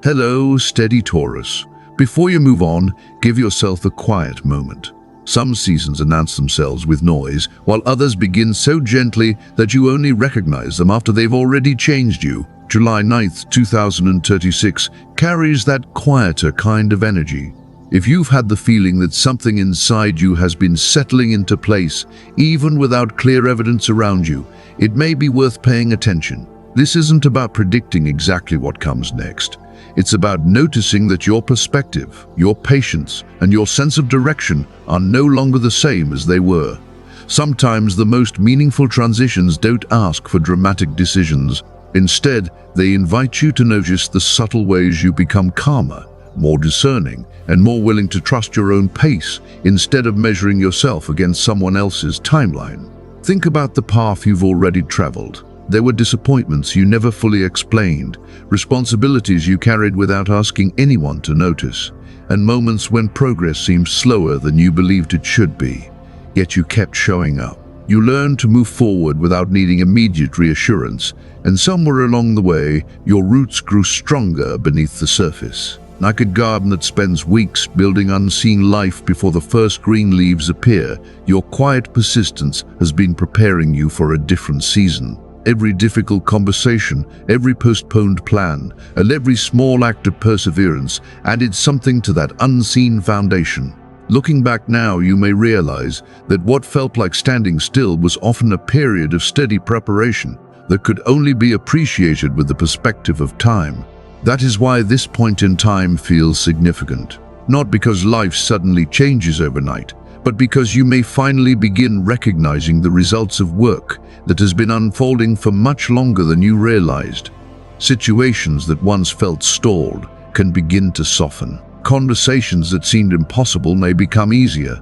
Hello, steady Taurus. Before you move on, give yourself a quiet moment. Some seasons announce themselves with noise, while others begin so gently that you only recognize them after they've already changed you. July 9th, 2036 carries that quieter kind of energy. If you've had the feeling that something inside you has been settling into place, even without clear evidence around you, it may be worth paying attention. This isn't about predicting exactly what comes next. It's about noticing that your perspective, your patience, and your sense of direction are no longer the same as they were. Sometimes the most meaningful transitions don't ask for dramatic decisions. Instead, they invite you to notice the subtle ways you become calmer, more discerning, and more willing to trust your own pace instead of measuring yourself against someone else's timeline. Think about the path you've already traveled. There were disappointments you never fully explained, responsibilities you carried without asking anyone to notice, and moments when progress seemed slower than you believed it should be. Yet you kept showing up. You learned to move forward without needing immediate reassurance, and somewhere along the way, your roots grew stronger beneath the surface. Like a garden that spends weeks building unseen life before the first green leaves appear, your quiet persistence has been preparing you for a different season. Every difficult conversation, every postponed plan, and every small act of perseverance added something to that unseen foundation. Looking back now, you may realize that what felt like standing still was often a period of steady preparation that could only be appreciated with the perspective of time. That is why this point in time feels significant. Not because life suddenly changes overnight, but because you may finally begin recognizing the results of work that has been unfolding for much longer than you realized. Situations that once felt stalled can begin to soften. Conversations that seemed impossible may become easier.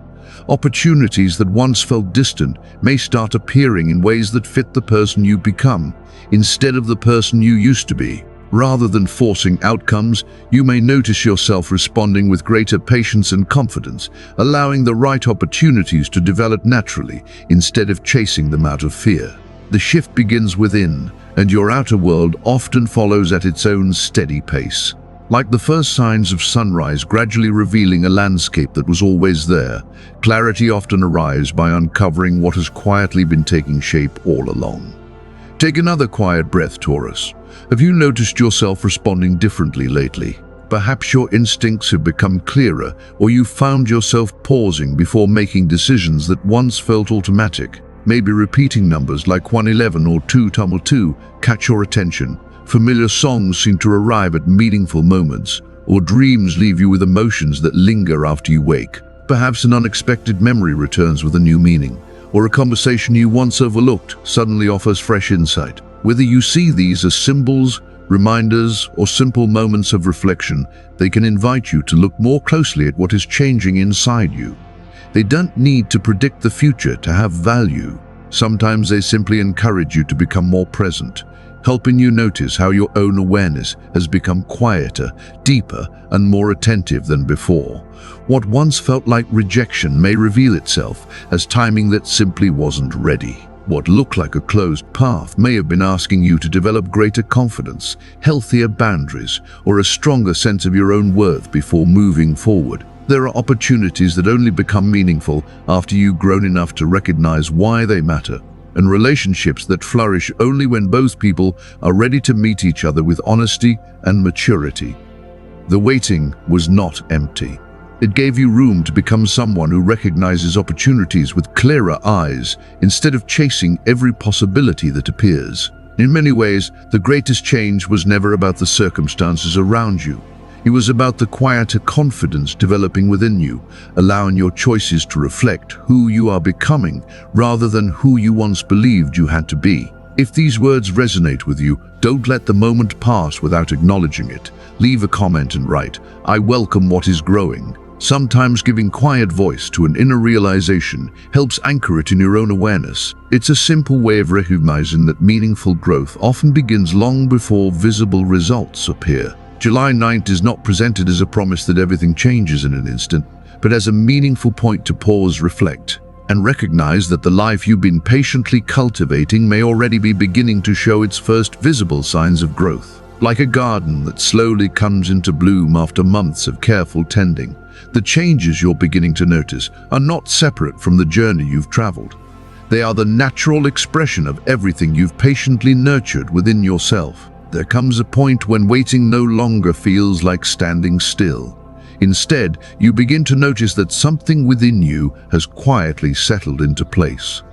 Opportunities that once felt distant may start appearing in ways that fit the person you become, instead of the person you used to be. Rather than forcing outcomes, you may notice yourself responding with greater patience and confidence, allowing the right opportunities to develop naturally instead of chasing them out of fear. The shift begins within, and your outer world often follows at its own steady pace. Like the first signs of sunrise gradually revealing a landscape that was always there, clarity often arrives by uncovering what has quietly been taking shape all along. Take another quiet breath, Taurus. Have you noticed yourself responding differently lately? Perhaps your instincts have become clearer, or you found yourself pausing before making decisions that once felt automatic. Maybe repeating numbers like 111 or 222 catch your attention. Familiar songs seem to arrive at meaningful moments, or dreams leave you with emotions that linger after you wake. Perhaps an unexpected memory returns with a new meaning, or a conversation you once overlooked suddenly offers fresh insight. Whether you see these as symbols, reminders, or simple moments of reflection, they can invite you to look more closely at what is changing inside you. They don't need to predict the future to have value. Sometimes they simply encourage you to become more present, helping you notice how your own awareness has become quieter, deeper, and more attentive than before. What once felt like rejection may reveal itself as timing that simply wasn't ready. What looked like a closed path may have been asking you to develop greater confidence, healthier boundaries, or a stronger sense of your own worth before moving forward. There are opportunities that only become meaningful after you've grown enough to recognize why they matter, and relationships that flourish only when both people are ready to meet each other with honesty and maturity. The waiting was not empty. It gave you room to become someone who recognizes opportunities with clearer eyes instead of chasing every possibility that appears. In many ways, the greatest change was never about the circumstances around you. It was about the quieter confidence developing within you, allowing your choices to reflect who you are becoming rather than who you once believed you had to be. If these words resonate with you, don't let the moment pass without acknowledging it. Leave a comment and write, "I welcome what is growing." Sometimes giving quiet voice to an inner realization helps anchor it in your own awareness. It's a simple way of recognizing that meaningful growth often begins long before visible results appear. July 9th is not presented as a promise that everything changes in an instant, but as a meaningful point to pause, reflect, and recognize that the life you've been patiently cultivating may already be beginning to show its first visible signs of growth. Like a garden that slowly comes into bloom after months of careful tending, the changes you're beginning to notice are not separate from the journey you've traveled. They are the natural expression of everything you've patiently nurtured within yourself. There comes a point when waiting no longer feels like standing still. Instead, you begin to notice that something within you has quietly settled into place.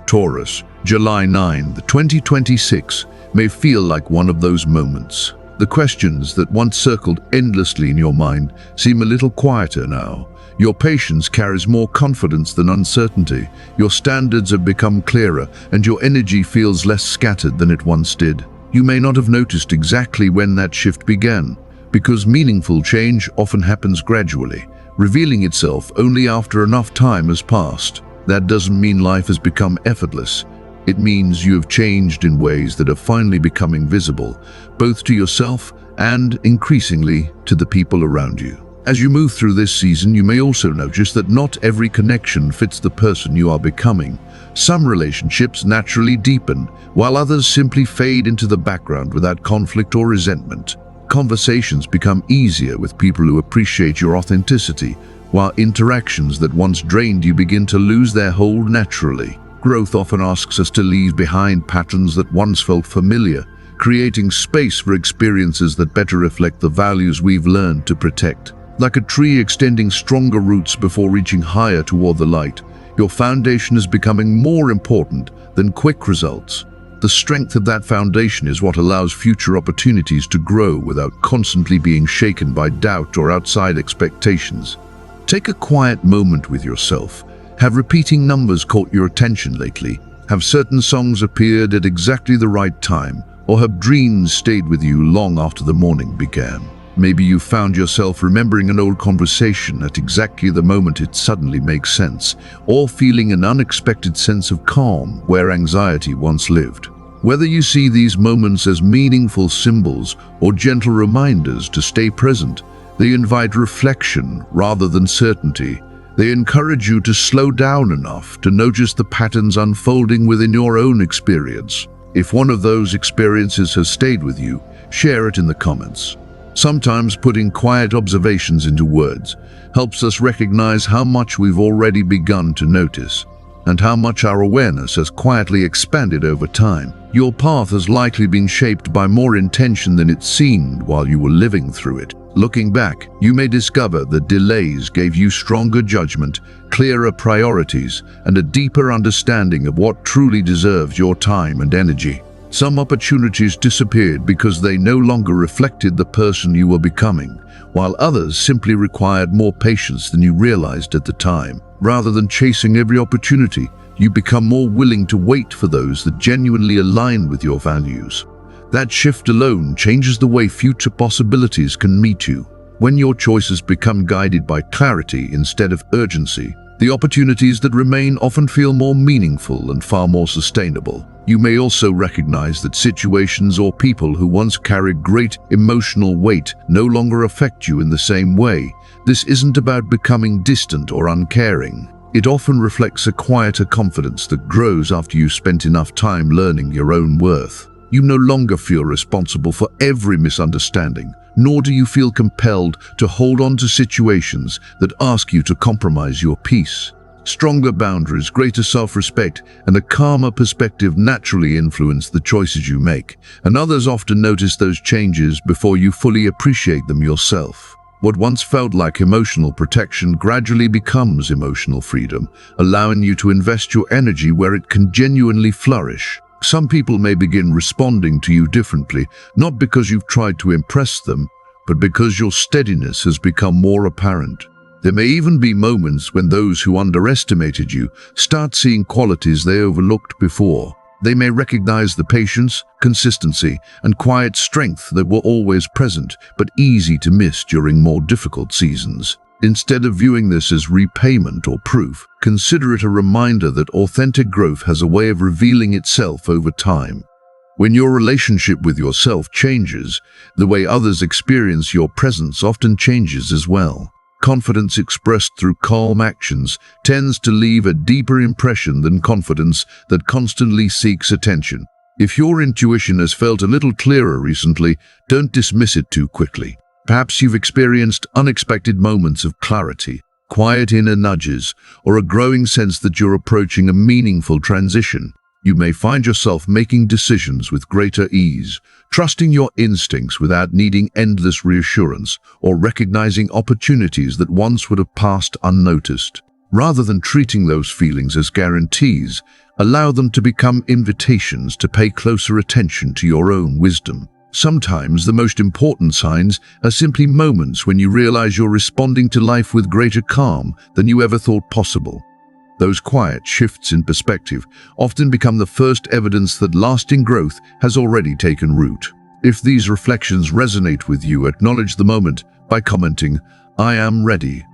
Taurus, July 9, 2026, may feel like one of those moments. The questions that once circled endlessly in your mind seem a little quieter now. Your patience carries more confidence than uncertainty. Your standards have become clearer, and your energy feels less scattered than it once did. You may not have noticed exactly when that shift began, because meaningful change often happens gradually, revealing itself only after enough time has passed. That doesn't mean life has become effortless. It means you have changed in ways that are finally becoming visible, both to yourself and, increasingly, to the people around you. As you move through this season, you may also notice that not every connection fits the person you are becoming. Some relationships naturally deepen, while others simply fade into the background without conflict or resentment. Conversations become easier with people who appreciate your authenticity, while interactions that once drained you begin to lose their hold naturally. Growth often asks us to leave behind patterns that once felt familiar, creating space for experiences that better reflect the values we've learned to protect. Like a tree extending stronger roots before reaching higher toward the light, your foundation is becoming more important than quick results. The strength of that foundation is what allows future opportunities to grow without constantly being shaken by doubt or outside expectations. Take a quiet moment with yourself. Have repeating numbers caught your attention lately? Have certain songs appeared at exactly the right time? Or have dreams stayed with you long after the morning began? Maybe you found yourself remembering an old conversation at exactly the moment it suddenly makes sense, or feeling an unexpected sense of calm where anxiety once lived. Whether you see these moments as meaningful symbols or gentle reminders to stay present, they invite reflection rather than certainty. They encourage you to slow down enough to notice the patterns unfolding within your own experience. If one of those experiences has stayed with you, share it in the comments. Sometimes putting quiet observations into words helps us recognize how much we've already begun to notice, and how much our awareness has quietly expanded over time. Your path has likely been shaped by more intention than it seemed while you were living through it. Looking back, you may discover that delays gave you stronger judgment, clearer priorities, and a deeper understanding of what truly deserves your time and energy. Some opportunities disappeared because they no longer reflected the person you were becoming, while others simply required more patience than you realized at the time. Rather than chasing every opportunity, you become more willing to wait for those that genuinely align with your values. That shift alone changes the way future possibilities can meet you. When your choices become guided by clarity instead of urgency, the opportunities that remain often feel more meaningful and far more sustainable. You may also recognize that situations or people who once carried great emotional weight no longer affect you in the same way. This isn't about becoming distant or uncaring. It often reflects a quieter confidence that grows after you've spent enough time learning your own worth. You no longer feel responsible for every misunderstanding, nor do you feel compelled to hold on to situations that ask you to compromise your peace. Stronger boundaries, greater self-respect, and a calmer perspective naturally influence the choices you make, and others often notice those changes before you fully appreciate them yourself. What once felt like emotional protection gradually becomes emotional freedom, allowing you to invest your energy where it can genuinely flourish. Some people may begin responding to you differently, not because you've tried to impress them, but because your steadiness has become more apparent. There may even be moments when those who underestimated you start seeing qualities they overlooked before. They may recognize the patience, consistency, and quiet strength that were always present, but easy to miss during more difficult seasons. Instead of viewing this as repayment or proof, consider it a reminder that authentic growth has a way of revealing itself over time. When your relationship with yourself changes, the way others experience your presence often changes as well. Confidence expressed through calm actions tends to leave a deeper impression than confidence that constantly seeks attention. If your intuition has felt a little clearer recently, don't dismiss it too quickly. Perhaps you've experienced unexpected moments of clarity, quiet inner nudges, or a growing sense that you're approaching a meaningful transition. You may find yourself making decisions with greater ease, trusting your instincts without needing endless reassurance, or recognizing opportunities that once would have passed unnoticed. Rather than treating those feelings as guarantees, allow them to become invitations to pay closer attention to your own wisdom. Sometimes the most important signs are simply moments when you realize you're responding to life with greater calm than you ever thought possible. Those quiet shifts in perspective often become the first evidence that lasting growth has already taken root. If these reflections resonate with you, acknowledge the moment by commenting, "I am ready."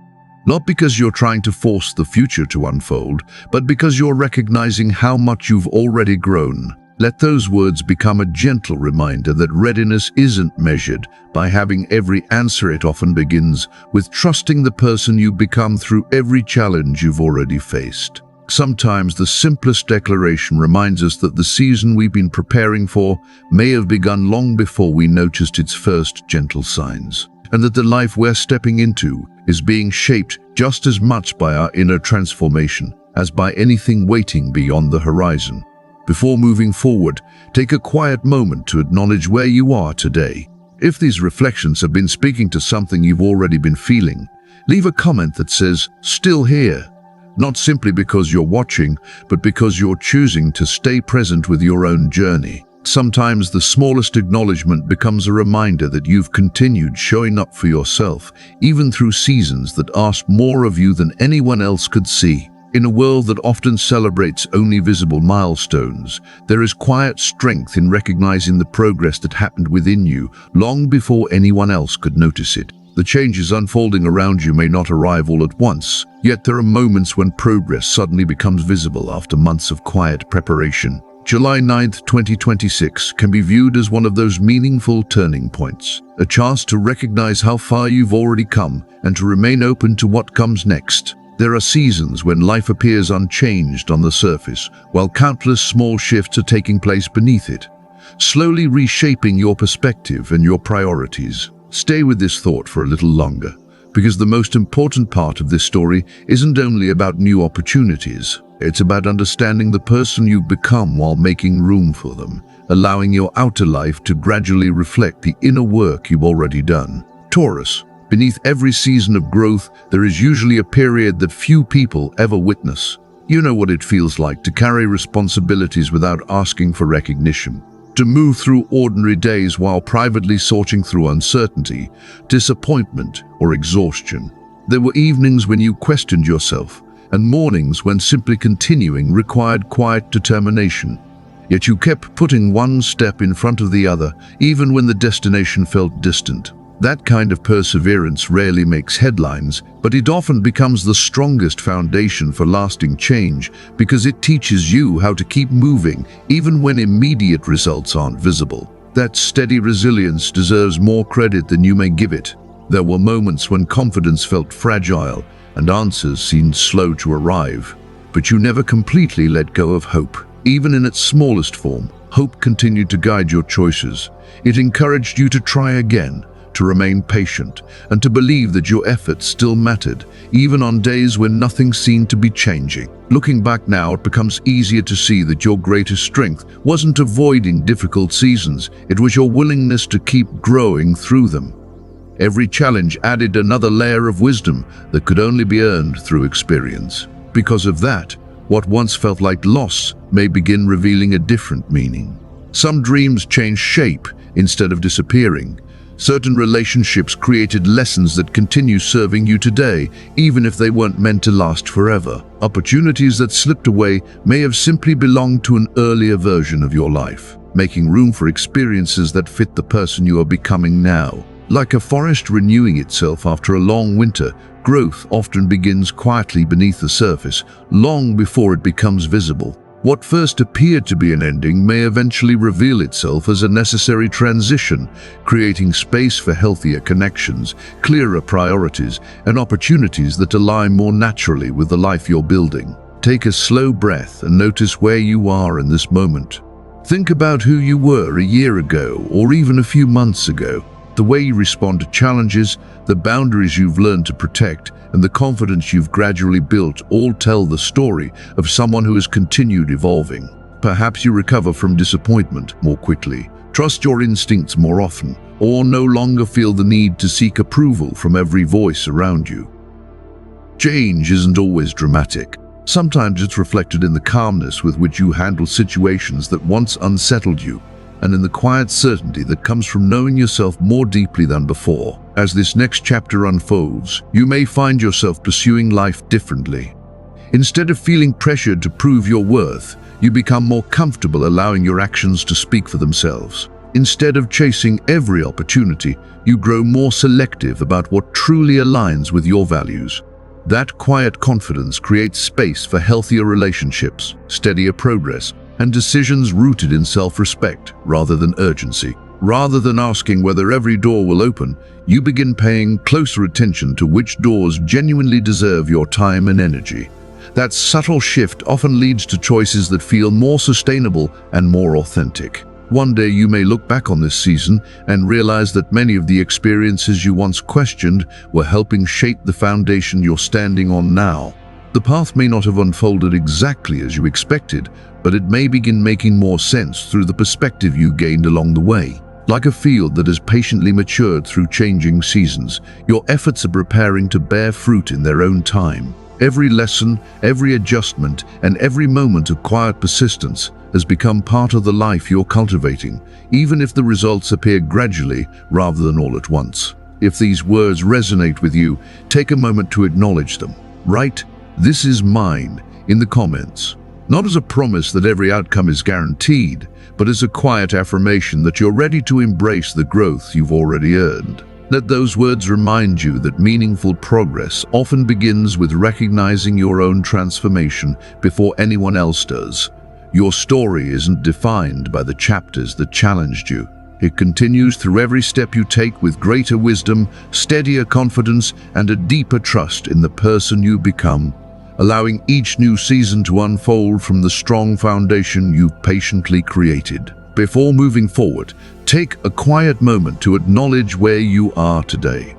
Not because you're trying to force the future to unfold, but because you're recognizing how much you've already grown. Let those words become a gentle reminder that readiness isn't measured by having every answer. It often begins with trusting the person you become through every challenge you've already faced. Sometimes the simplest declaration reminds us that the season we've been preparing for may have begun long before we noticed its first gentle signs, and that the life we're stepping into is being shaped just as much by our inner transformation as by anything waiting beyond the horizon. Before moving forward, take a quiet moment to acknowledge where you are today. If these reflections have been speaking to something you've already been feeling, leave a comment that says, "Still here." Not simply because you're watching, but because you're choosing to stay present with your own journey. Sometimes the smallest acknowledgement becomes a reminder that you've continued showing up for yourself, even through seasons that asked more of you than anyone else could see. In a world that often celebrates only visible milestones, there is quiet strength in recognizing the progress that happened within you long before anyone else could notice it. The changes unfolding around you may not arrive all at once, yet there are moments when progress suddenly becomes visible after months of quiet preparation. July 9th, 2026 can be viewed as one of those meaningful turning points, a chance to recognize how far you've already come and to remain open to what comes next. There are seasons when life appears unchanged on the surface, while countless small shifts are taking place beneath it, slowly reshaping your perspective and your priorities. Stay with this thought for a little longer, because the most important part of this story isn't only about new opportunities. It's about understanding the person you've become while making room for them, allowing your outer life to gradually reflect the inner work you've already done. Taurus. Beneath every season of growth, there is usually a period that few people ever witness. You know what it feels like to carry responsibilities without asking for recognition, to move through ordinary days while privately sorting through uncertainty, disappointment, or exhaustion. There were evenings when you questioned yourself, and mornings when simply continuing required quiet determination. Yet you kept putting one step in front of the other, even when the destination felt distant. That kind of perseverance rarely makes headlines, but it often becomes the strongest foundation for lasting change because it teaches you how to keep moving even when immediate results aren't visible. That steady resilience deserves more credit than you may give it. There were moments when confidence felt fragile and answers seemed slow to arrive, but you never completely let go of hope. Even in its smallest form, hope continued to guide your choices. It encouraged you to try again, to remain patient, and to believe that your efforts still mattered, even on days when nothing seemed to be changing. Looking back now, it becomes easier to see that your greatest strength wasn't avoiding difficult seasons, it was your willingness to keep growing through them. Every challenge added another layer of wisdom that could only be earned through experience. Because of that, what once felt like loss may begin revealing a different meaning. Some dreams change shape instead of disappearing. Certain relationships created lessons that continue serving you today, even if they weren't meant to last forever. Opportunities that slipped away may have simply belonged to an earlier version of your life, making room for experiences that fit the person you are becoming now. Like a forest renewing itself after a long winter, growth often begins quietly beneath the surface, long before it becomes visible. What first appeared to be an ending may eventually reveal itself as a necessary transition, creating space for healthier connections, clearer priorities, and opportunities that align more naturally with the life you're building. Take a slow breath and notice where you are in this moment. Think about who you were a year ago or even a few months ago. The way you respond to challenges, the boundaries you've learned to protect, and the confidence you've gradually built all tell the story of someone who has continued evolving. Perhaps you recover from disappointment more quickly, trust your instincts more often, or no longer feel the need to seek approval from every voice around you. Change isn't always dramatic. Sometimes it's reflected in the calmness with which you handle situations that once unsettled you, and in the quiet certainty that comes from knowing yourself more deeply than before. As this next chapter unfolds, you may find yourself pursuing life differently. Instead of feeling pressured to prove your worth, you become more comfortable allowing your actions to speak for themselves. Instead of chasing every opportunity, you grow more selective about what truly aligns with your values. That quiet confidence creates space for healthier relationships, steadier progress, and decisions rooted in self-respect rather than urgency. Rather than asking whether every door will open, you begin paying closer attention to which doors genuinely deserve your time and energy. That subtle shift often leads to choices that feel more sustainable and more authentic. One day you may look back on this season and realize that many of the experiences you once questioned were helping shape the foundation you're standing on now. The path may not have unfolded exactly as you expected, but it may begin making more sense through the perspective you gained along the way. Like a field that has patiently matured through changing seasons, your efforts are preparing to bear fruit in their own time. Every lesson, every adjustment, and every moment of quiet persistence has become part of the life you're cultivating, even if the results appear gradually rather than all at once. If these words resonate with you, take a moment to acknowledge them. Write, "This is mine," in the comments. Not as a promise that every outcome is guaranteed, but as a quiet affirmation that you're ready to embrace the growth you've already earned. Let those words remind you that meaningful progress often begins with recognizing your own transformation before anyone else does. Your story isn't defined by the chapters that challenged you. It continues through every step you take with greater wisdom, steadier confidence, and a deeper trust in the person you become, allowing each new season to unfold from the strong foundation you've patiently created. Before moving forward, take a quiet moment to acknowledge where you are today.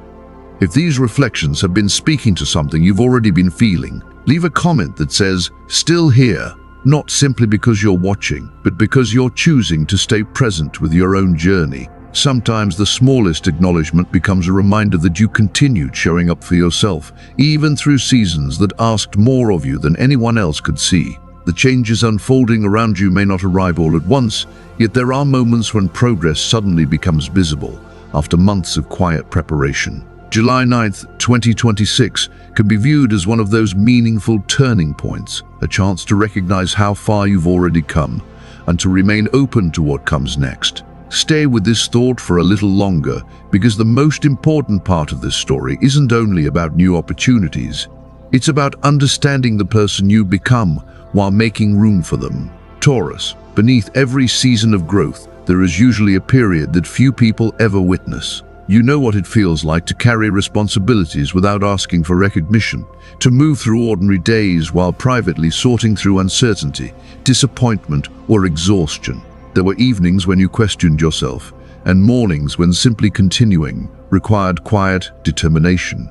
If these reflections have been speaking to something you've already been feeling, leave a comment that says, "Still here," not simply because you're watching, but because you're choosing to stay present with your own journey. Sometimes the smallest acknowledgement becomes a reminder that you continued showing up for yourself, even through seasons that asked more of you than anyone else could see. The changes unfolding around you may not arrive all at once, yet there are moments when progress suddenly becomes visible after months of quiet preparation. July 9th, 2026 can be viewed as one of those meaningful turning points, a chance to recognize how far you've already come and to remain open to what comes next. Stay with this thought for a little longer, because the most important part of this story isn't only about new opportunities. It's about understanding the person you become while making room for them. Taurus, beneath every season of growth, there is usually a period that few people ever witness. You know what it feels like to carry responsibilities without asking for recognition, to move through ordinary days while privately sorting through uncertainty, disappointment, or exhaustion. There were evenings when you questioned yourself, and mornings when simply continuing required quiet determination.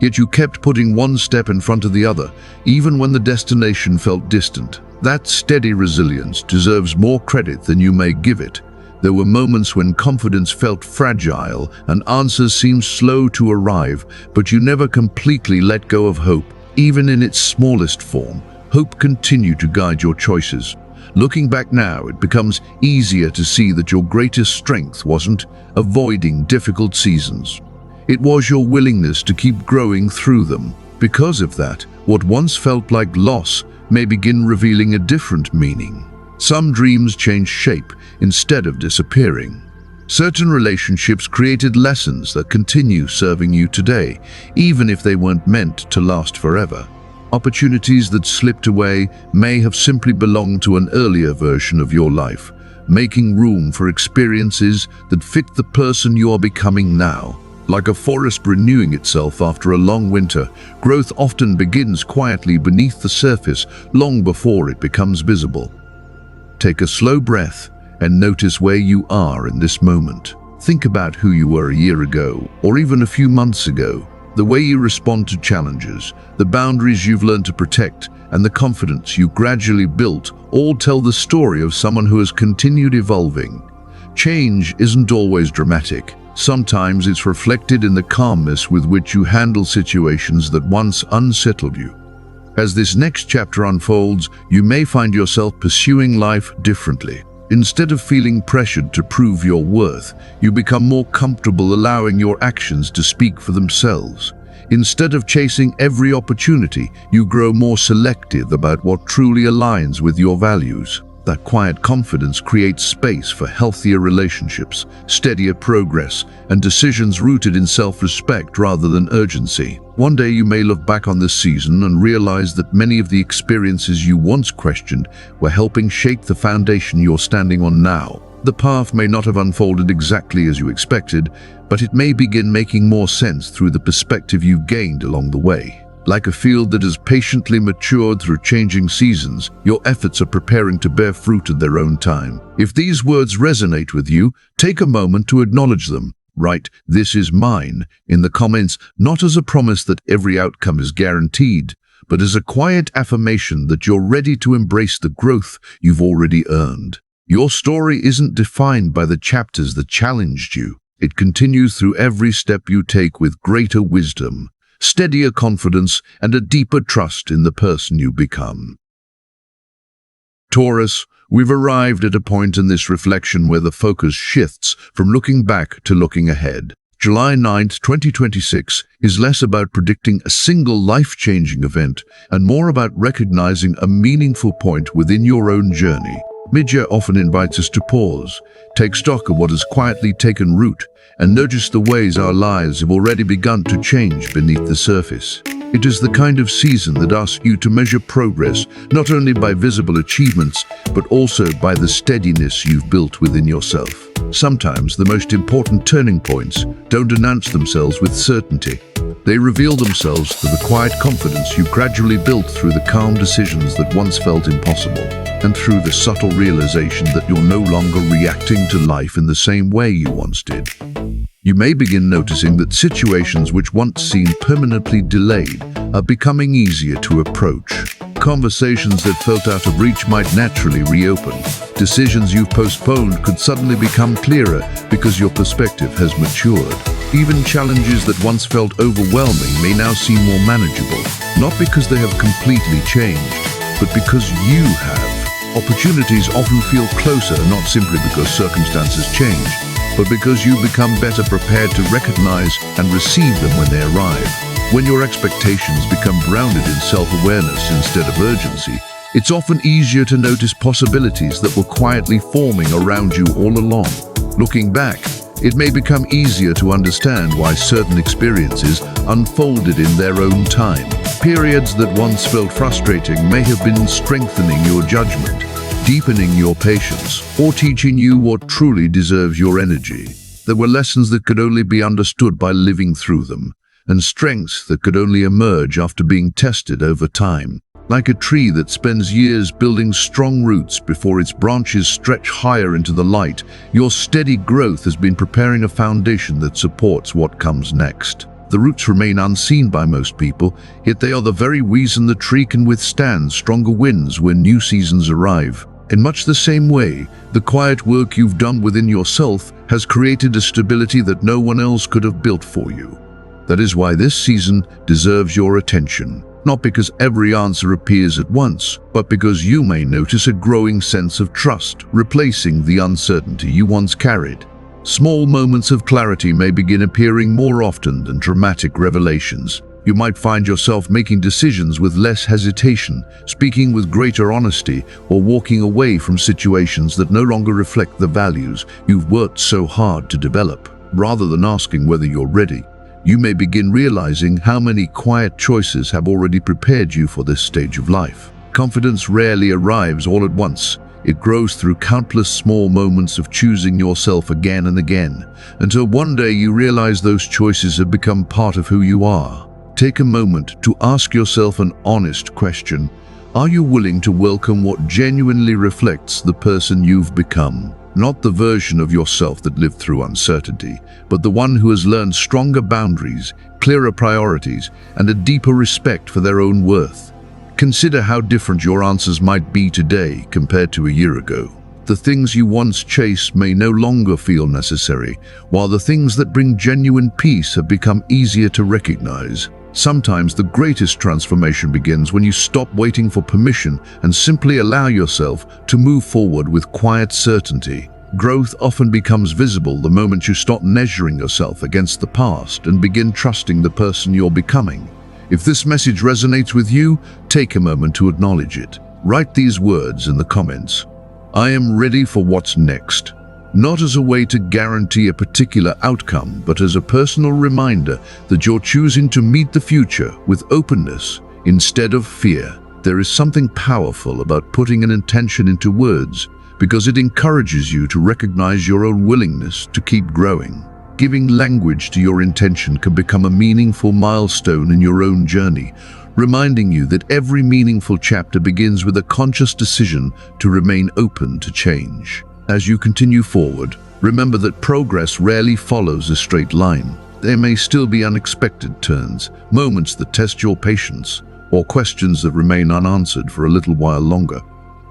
Yet you kept putting one step in front of the other, even when the destination felt distant. That steady resilience deserves more credit than you may give it. There were moments when confidence felt fragile and answers seemed slow to arrive, but you never completely let go of hope. Even in its smallest form, hope continued to guide your choices. Looking back now, it becomes easier to see that your greatest strength wasn't avoiding difficult seasons. It was your willingness to keep growing through them. Because of that, what once felt like loss may begin revealing a different meaning. Some dreams change shape instead of disappearing. Certain relationships created lessons that continue serving you today, even if they weren't meant to last forever. Opportunities that slipped away may have simply belonged to an earlier version of your life, making room for experiences that fit the person you are becoming now. Like a forest renewing itself after a long winter, growth often begins quietly beneath the surface long before it becomes visible. Take a slow breath and notice where you are in this moment. Think about who you were a year ago, or even a few months ago. The way you respond to challenges, the boundaries you've learned to protect, and the confidence you gradually built all tell the story of someone who has continued evolving. Change isn't always dramatic. Sometimes it's reflected in the calmness with which you handle situations that once unsettled you. As this next chapter unfolds, you may find yourself pursuing life differently. Instead of feeling pressured to prove your worth, you become more comfortable allowing your actions to speak for themselves. Instead of chasing every opportunity, you grow more selective about what truly aligns with your values. That quiet confidence creates space for healthier relationships, steadier progress, and decisions rooted in self-respect rather than urgency. One day you may look back on this season and realize that many of the experiences you once questioned were helping shape the foundation you're standing on now. The path may not have unfolded exactly as you expected, but it may begin making more sense through the perspective you've gained along the way. Like a field that has patiently matured through changing seasons, your efforts are preparing to bear fruit at their own time. If these words resonate with you, take a moment to acknowledge them. Write, "This is mine," in the comments, not as a promise that every outcome is guaranteed, but as a quiet affirmation that you're ready to embrace the growth you've already earned. Your story isn't defined by the chapters that challenged you. It continues through every step you take with greater wisdom, steadier confidence, and a deeper trust in the person you become. Taurus, we've arrived at a point in this reflection where the focus shifts from looking back to looking ahead. July 9th, 2026 is less about predicting a single life-changing event and more about recognizing a meaningful point within your own journey. Mid-year often invites us to pause, take stock of what has quietly taken root, and notice the ways our lives have already begun to change beneath the surface. It is the kind of season that asks you to measure progress not only by visible achievements, but also by the steadiness you've built within yourself. Sometimes the most important turning points don't announce themselves with certainty. They reveal themselves through the quiet confidence you gradually built through the calm decisions that once felt impossible, and through the subtle realization that you're no longer reacting to life in the same way you once did. You may begin noticing that situations which once seemed permanently delayed are becoming easier to approach. Conversations that felt out of reach might naturally reopen. Decisions you've postponed could suddenly become clearer because your perspective has matured. Even challenges that once felt overwhelming may now seem more manageable, not because they have completely changed, but because you have. Opportunities often feel closer not simply because circumstances change, but because you become better prepared to recognize and receive them when they arrive. When your expectations become grounded in self-awareness instead of urgency, it's often easier to notice possibilities that were quietly forming around you all along. Looking back, it may become easier to understand why certain experiences unfolded in their own time. Periods that once felt frustrating may have been strengthening your judgment, deepening your patience, or teaching you what truly deserves your energy. There were lessons that could only be understood by living through them, and strengths that could only emerge after being tested over time. Like a tree that spends years building strong roots before its branches stretch higher into the light, your steady growth has been preparing a foundation that supports what comes next. The roots remain unseen by most people, yet they are the very reason the tree can withstand stronger winds when new seasons arrive. In much the same way, the quiet work you've done within yourself has created a stability that no one else could have built for you. That is why this season deserves your attention. Not because every answer appears at once, but because you may notice a growing sense of trust, replacing the uncertainty you once carried. Small moments of clarity may begin appearing more often than dramatic revelations. You might find yourself making decisions with less hesitation, speaking with greater honesty, or walking away from situations that no longer reflect the values you've worked so hard to develop. Rather than asking whether you're ready, you may begin realizing how many quiet choices have already prepared you for this stage of life. Confidence rarely arrives all at once. It grows through countless small moments of choosing yourself again and again, until one day you realize those choices have become part of who you are. Take a moment to ask yourself an honest question. Are you willing to welcome what genuinely reflects the person you've become? Not the version of yourself that lived through uncertainty, but the one who has learned stronger boundaries, clearer priorities, and a deeper respect for their own worth. Consider how different your answers might be today compared to a year ago. The things you once chased may no longer feel necessary, while the things that bring genuine peace have become easier to recognize. Sometimes the greatest transformation begins when you stop waiting for permission and simply allow yourself to move forward with quiet certainty. Growth often becomes visible the moment you stop measuring yourself against the past and begin trusting the person you're becoming. If this message resonates with you, take a moment to acknowledge it. Write these words in the comments. I am ready for what's next. Not as a way to guarantee a particular outcome, but as a personal reminder that you're choosing to meet the future with openness instead of fear. There is something powerful about putting an intention into words, because it encourages you to recognize your own willingness to keep growing. Giving language to your intention can become a meaningful milestone in your own journey, reminding you that every meaningful chapter begins with a conscious decision to remain open to change. As you continue forward, remember that progress rarely follows a straight line. There may still be unexpected turns, moments that test your patience, or questions that remain unanswered for a little while longer.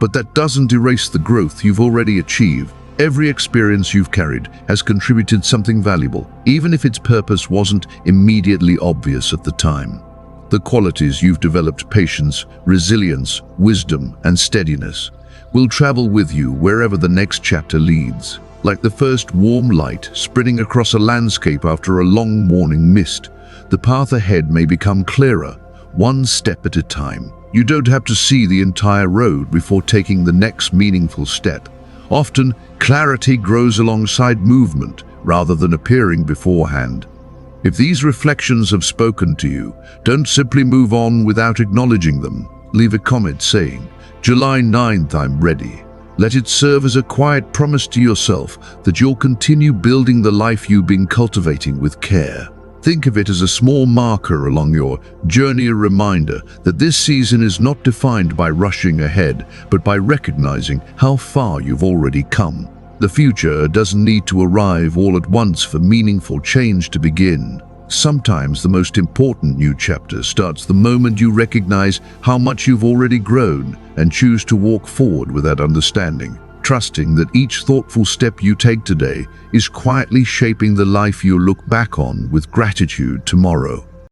But that doesn't erase the growth you've already achieved. Every experience you've carried has contributed something valuable, even if its purpose wasn't immediately obvious at the time. The qualities you've developed, patience, resilience, wisdom, and steadiness, will travel with you wherever the next chapter leads. Like the first warm light spreading across a landscape after a long morning mist, the path ahead may become clearer, one step at a time. You don't have to see the entire road before taking the next meaningful step. Often, clarity grows alongside movement rather than appearing beforehand. If these reflections have spoken to you, don't simply move on without acknowledging them. Leave a comment saying, July 9th, I'm ready. Let it serve as a quiet promise to yourself that you'll continue building the life you've been cultivating with care. Think of it as a small marker along your journey, a reminder that this season is not defined by rushing ahead, but by recognizing how far you've already come. The future doesn't need to arrive all at once for meaningful change to begin. Sometimes the most important new chapter starts the moment you recognize how much you've already grown and choose to walk forward with that understanding, trusting that each thoughtful step you take today is quietly shaping the life you'll look back on with gratitude tomorrow.